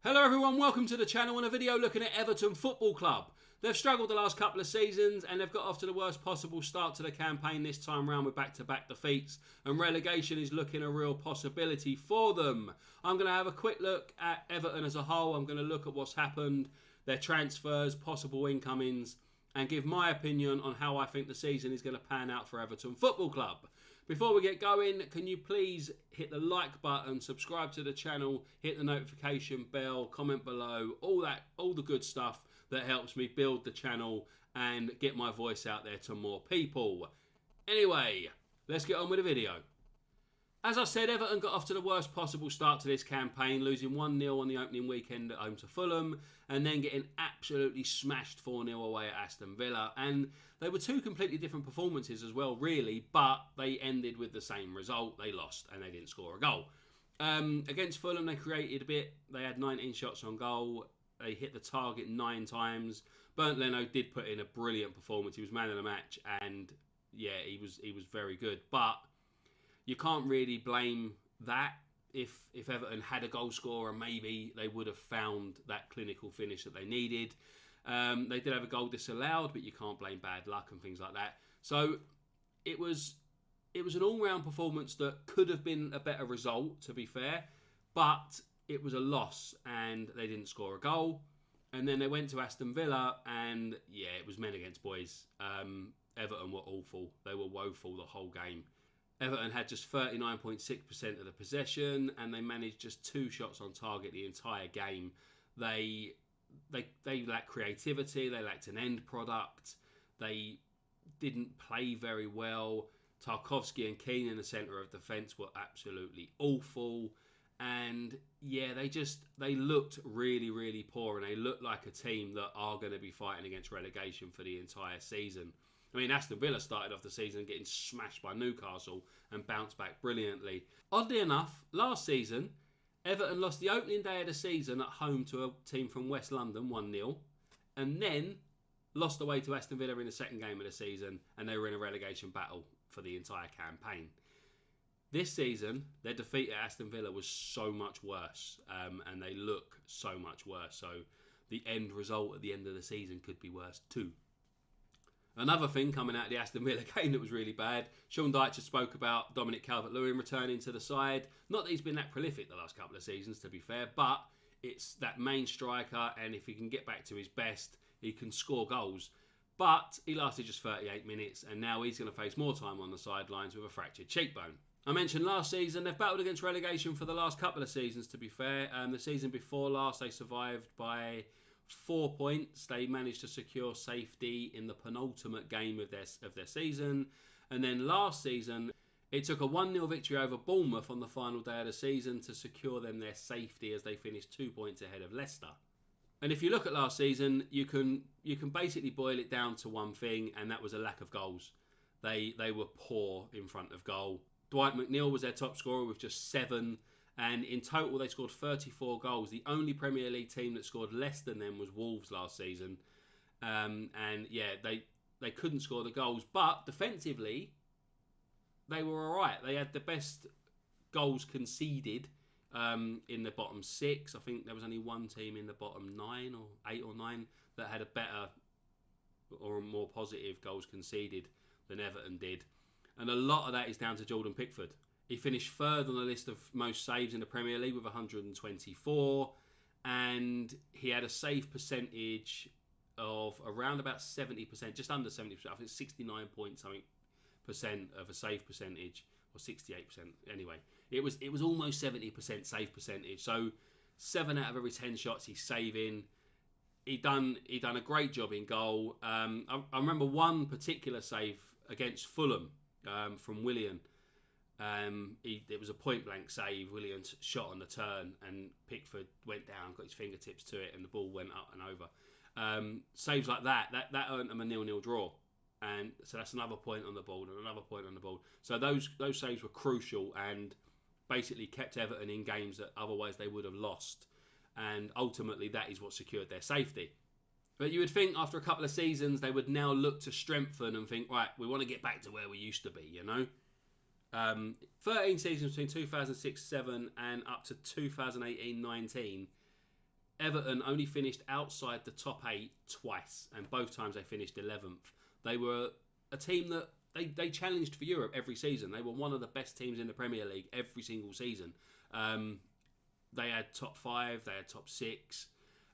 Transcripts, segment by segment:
Hello everyone, welcome to the channel and a video looking at Everton Football Club. They've struggled the last couple of seasons and they've got off to the worst possible start to the campaign this time round with back-to-back defeats, and relegation is looking a real possibility for them. I'm going to have a quick look at Everton as a whole. I'm going to look at what's happened, their transfers, possible incomings, and give my opinion on how I think the season is going to pan out for Everton Football Club. Before we get going, can you please hit the like button, subscribe to the channel, hit the notification bell, comment below, all the good stuff that helps me build the channel and get my voice out there to more people. Anyway, let's get on with the video. As I said, Everton got off to the worst possible start to this campaign, losing 1-0 on the opening weekend at home to Fulham, and then getting absolutely smashed 4-0 away at Aston Villa. And they were two completely different performances as well, really, but they ended with the same result. They lost, and they didn't score a goal. Against Fulham, they created a bit. They had 19 shots on goal. They hit the target 9 times. Bernd Leno did put in a brilliant performance. He was man of the match, and yeah, he was very good. But you can't really blame that. If Everton had a goal scorer, maybe they would have found that clinical finish that they needed. They did have a goal disallowed, but you can't blame bad luck and things like that. So it was an all-round performance that could have been a better result, to be fair, but it was a loss and they didn't score a goal. And then they went to Aston Villa and yeah, it was men against boys. Everton were awful. They were woeful the whole game. Everton had just 39.6% of the possession and they managed just 2 shots on target the entire game. They lacked creativity, they lacked an end product, they didn't play very well. Tarkowski and Keane in the centre of defence were absolutely awful. And yeah, they looked really, really poor, and they looked like a team that are going to be fighting against relegation for the entire season. I mean, Aston Villa started off the season getting smashed by Newcastle and bounced back brilliantly. Oddly enough, last season, Everton lost the opening day of the season at home to a team from West London, 1-0, and then lost away to Aston Villa in the second game of the season, and they were in a relegation battle for the entire campaign. This season, their defeat at Aston Villa was so much worse, and they look so much worse. So the end result at the end of the season could be worse too. Another thing coming out of the Aston Villa game that was really bad, Sean Dyche spoke about Dominic Calvert-Lewin returning to the side. Not that he's been that prolific the last couple of seasons, to be fair, but it's that main striker, and if he can get back to his best, he can score goals. But he lasted just 38 minutes, and now he's going to face more time on the sidelines with a fractured cheekbone. I mentioned last season, they've battled against relegation for the last couple of seasons, to be fair. The season before last, they survived by 4 points. They managed to secure safety in the penultimate game of their season. And then last season, it took a 1-0 victory over Bournemouth on the final day of the season to secure them their safety as they finished 2 points ahead of Leicester. And if you look at last season, you can basically boil it down to one thing, and that was a lack of goals. They were poor in front of goal. Dwight McNeil was their top scorer with just 7. And in total, they scored 34 goals. The only Premier League team that scored less than them was Wolves last season. And yeah, they couldn't score the goals. But defensively, they were all right. They had the best goals conceded in the bottom 6. I think there was only one team in the bottom 9 or 8 or 9 that had a better or more positive goals conceded than Everton did. And a lot of that is down to Jordan Pickford. He finished third on the list of most saves in the Premier League with 124, and he had a save percentage of around about 70%, just under 70%. I think 69 point something percent of a save percentage, or 68%. Anyway, it was almost 70% save percentage. So 7 out of every 10 shots he's saving. He done a great job in goal. I remember one particular save against Fulham from Willian. It was a point-blank save. Willian shot on the turn and Pickford went down, got his fingertips to it, and the ball went up and over. Saves like that earned them a 0-0 draw. And so that's another point on the board and another point on the board. So those saves were crucial and basically kept Everton in games that otherwise they would have lost. And ultimately that is what secured their safety. But you would think after a couple of seasons they would now look to strengthen and think, right, we want to get back to where we used to be, you know? 13 seasons between 2006-07 and up to 2018-19, Everton only finished outside the top 8 twice, and both times they finished 11th. They were a team that they challenged for Europe every season. They were one of the best teams in the Premier League every single season. They had top 5, they had top 6.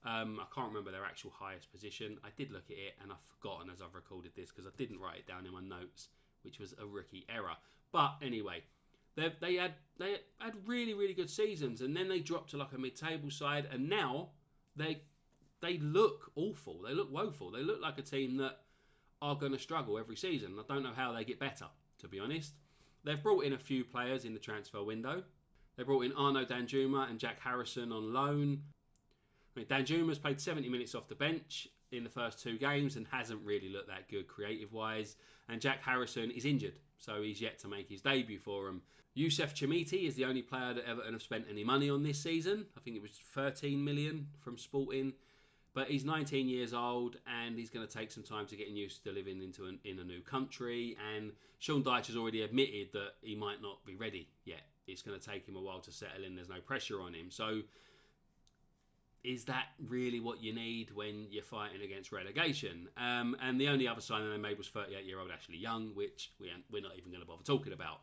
I can't remember their actual highest position. I did look at it and I've forgotten as I've recorded this because I didn't write it down in my notes, which was a rookie error. But anyway, they had really, really good seasons, and then they dropped to like a mid-table side, and now they look awful. They look woeful. They look like a team that are going to struggle every season. I don't know how they get better, to be honest. They've brought in a few players in the transfer window. They brought in Arnaud Danjuma and Jack Harrison on loan. Danjuma's played 70 minutes off the bench in the first 2 games and hasn't really looked that good creative-wise. And Jack Harrison is injured, so he's yet to make his debut for him. Youssef Chamiti is the only player that Everton have spent any money on this season. I think it was 13 million from Sporting. But he's 19 years old and he's going to take some time to get used to living in a new country. And Sean Dyche has already admitted that he might not be ready yet. It's going to take him a while to settle in. There's no pressure on him. So is that really what you need when you're fighting against relegation? And the only other signing they made was 38-year-old Ashley Young, which we're not even going to bother talking about.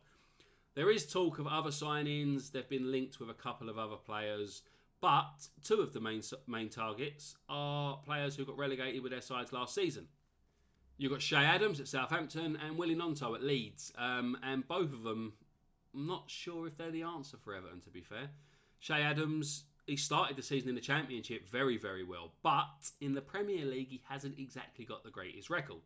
There is talk of other signings. They've been linked with a couple of other players. But 2 of the main targets are players who got relegated with their sides last season. You've got Shay Adams at Southampton and Willie Gnonto at Leeds. And both of them, I'm not sure if they're the answer for Everton, to be fair. Shay Adams, he started the season in the Championship very, very well. But in the Premier League, he hasn't exactly got the greatest record.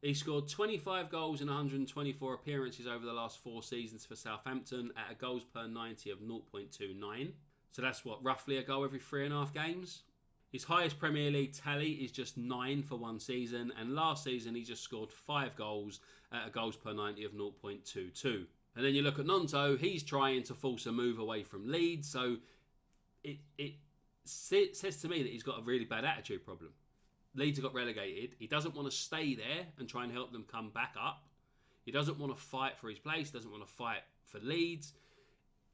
He scored 25 goals in 124 appearances over the last 4 seasons for Southampton at a goals per 90 of 0.29. So that's roughly a goal every 3.5 games. His highest Premier League tally is just 9 for 1 season, and last season he just scored 5 goals at a goals per 90 of 0.22. And then you look at Gnonto, he's trying to force a move away from Leeds, so it says to me that he's got a really bad attitude problem. Leeds have got relegated. He doesn't want to stay there and try and help them come back up. He doesn't want to fight for his place. He doesn't want to fight for Leeds.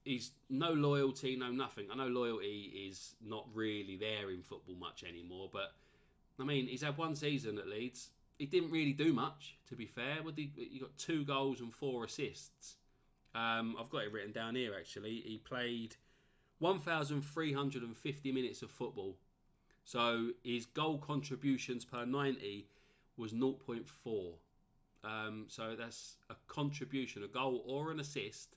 He's no loyalty, no nothing. I know loyalty is not really there in football much anymore, but I mean, he's had 1 season at Leeds. He didn't really do much, to be fair. He got 2 goals and 4 assists. I've got it written down here, actually. He played 1,350 minutes of football. So his goal contributions per 90 was 0.4. So that's a contribution, a goal or an assist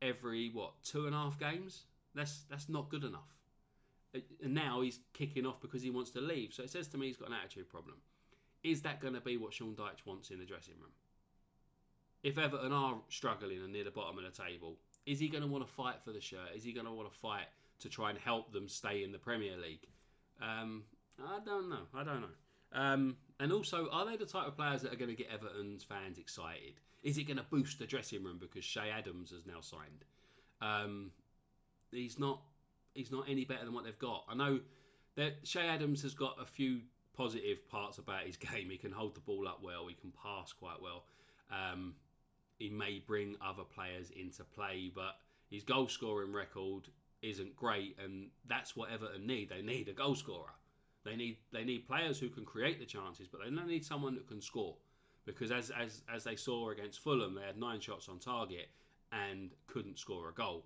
every 2.5 games. That's not good enough. And now he's kicking off because he wants to leave. So it says to me he's got an attitude problem. Is that going to be what Sean Dyche wants in the dressing room? If Everton are struggling and near the bottom of the table, is he going to want to fight for the shirt? Is he going to want to fight to try and help them stay in the Premier League? I don't know. And also, are they the type of players that are going to get Everton's fans excited? Is it going to boost the dressing room because Shay Adams has now signed? He's not any better than what they've got. I know that Shay Adams has got a few positive parts about his game. He can hold the ball up well. He can pass quite well. He may bring other players into play, but his goal scoring record isn't great, and that's what Everton need. They need a goal scorer. They need players who can create the chances, but they don't need someone that can score. Because as they saw against Fulham, they had 9 shots on target and couldn't score a goal.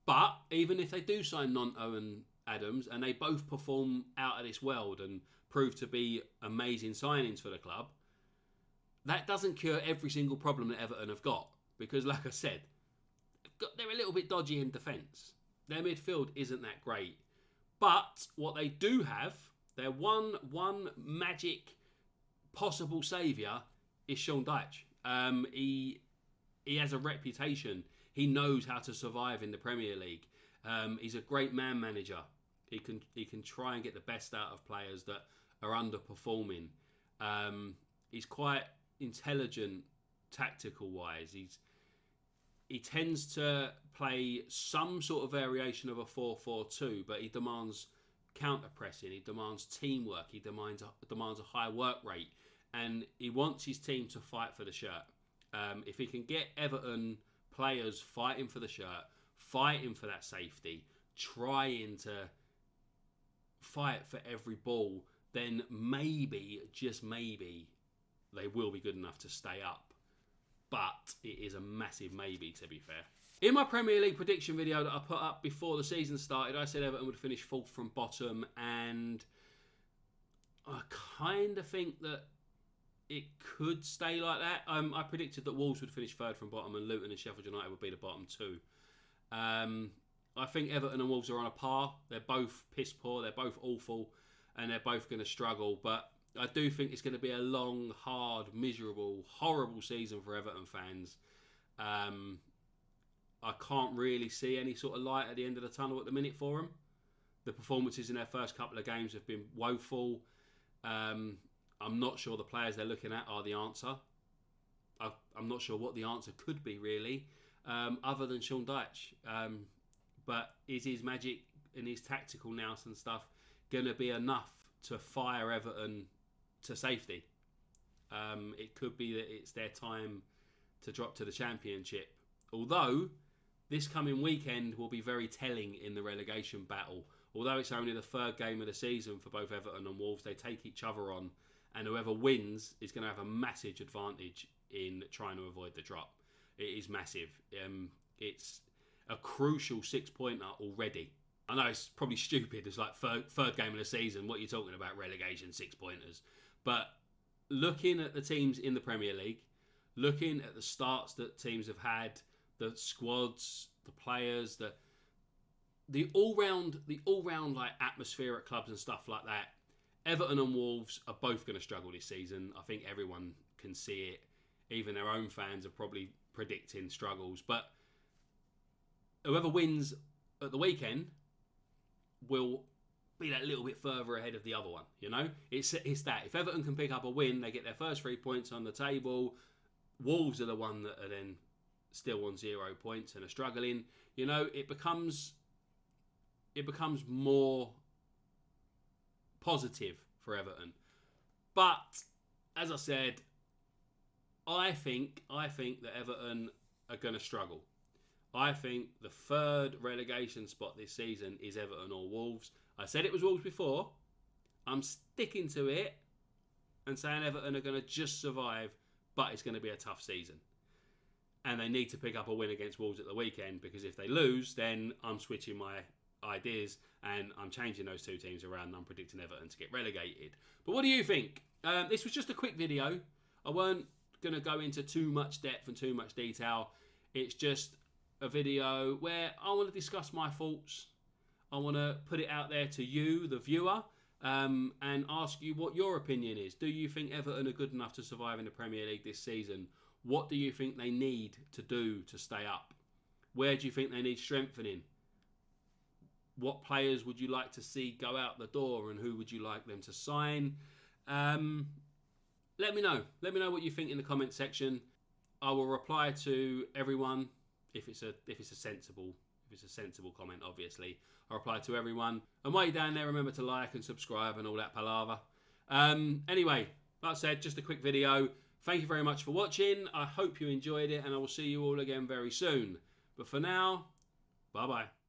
But even if they do sign Gnonto and Adams, and they both perform out of this world and prove to be amazing signings for the club, that doesn't cure every single problem that Everton have got. Because, like I said, they're a little bit dodgy in defence. Their midfield isn't that great. But what they do have, their one magic possible saviour is Sean Dyche. He has a reputation. He knows how to survive in the Premier League. He's a great man manager. He can try and get the best out of players that are underperforming. He's quite intelligent tactical wise. He tends to play some sort of variation of a 4-4-2, but he demands counter pressing, he demands teamwork, he demands a high work rate, and he wants his team to fight for the shirt. If he can get Everton players fighting for the shirt, fighting for that safety, trying to fight for every ball, then maybe, just maybe, they will be good enough to stay up. But it is a massive maybe, to be fair. In my Premier League prediction video that I put up before the season started, I said Everton would finish 4th from bottom, and I kind of think that it could stay like that. I predicted that Wolves would finish 3rd from bottom and Luton and Sheffield United would be the bottom 2. I think Everton and Wolves are on a par. They're both piss poor, they're both awful, and they're both going to struggle. But I do think it's going to be a long, hard, miserable, horrible season for Everton fans. I can't really see any sort of light at the end of the tunnel at the minute for them. The performances in their first couple of games have been woeful. I'm not sure the players they're looking at are the answer. I'm not sure what the answer could be, really, other than Sean Dyche. But is his magic and his tactical nous and stuff going to be enough to fire Everton to safety? It could be that it's their time to drop to the Championship. Although this coming weekend will be very telling in the relegation battle. Although it's only the 3rd game of the season for both Everton and Wolves, they take each other on, and whoever wins is going to have a massive advantage in trying to avoid the drop. It is massive. It's a crucial 6-pointer already. I know it's probably stupid. It's like third game of the season. What are you talking about? Relegation 6-pointers. But looking at the teams in the Premier League, looking at the starts that teams have had, the squads, the players, the all-round like atmosphere at clubs and stuff like that, Everton and Wolves are both going to struggle this season. I think everyone can see it. Even their own fans are probably predicting struggles. But whoever wins at the weekend will be that little bit further ahead of the other one. You know, it's that. If Everton can pick up a win, they get their first 3 points on the table. Wolves are the one that are then still on 0 points and are struggling. You know, it becomes more positive for Everton. But as I said, I think that Everton are going to struggle. I think the 3rd relegation spot this season is Everton or Wolves. I said it was Wolves before. I'm sticking to it and saying Everton are going to just survive, but it's going to be a tough season. And they need to pick up a win against Wolves at the weekend, because if they lose, then I'm switching my ideas and I'm changing those 2 teams around and I'm predicting Everton to get relegated. But what do you think? This was just a quick video. I weren't going to go into too much depth and too much detail. It's just a video where I want to discuss my thoughts. I want to put it out there to you, the viewer, and ask you what your opinion is. Do you think Everton are good enough to survive in the Premier League this season? What do you think they need to do to stay up? Where do you think they need strengthening? What players would you like to see go out the door, and who would you like them to sign? Let me know. Let me know what you think in the comment section. I will reply to everyone if it's a sensible comment. Obviously, I'll reply to everyone. And while you're down there, remember to like and subscribe and all that palaver. Anyway, like I said, just a quick video. Thank you very much for watching. I hope you enjoyed it, and I will see you all again very soon. But for now, bye bye.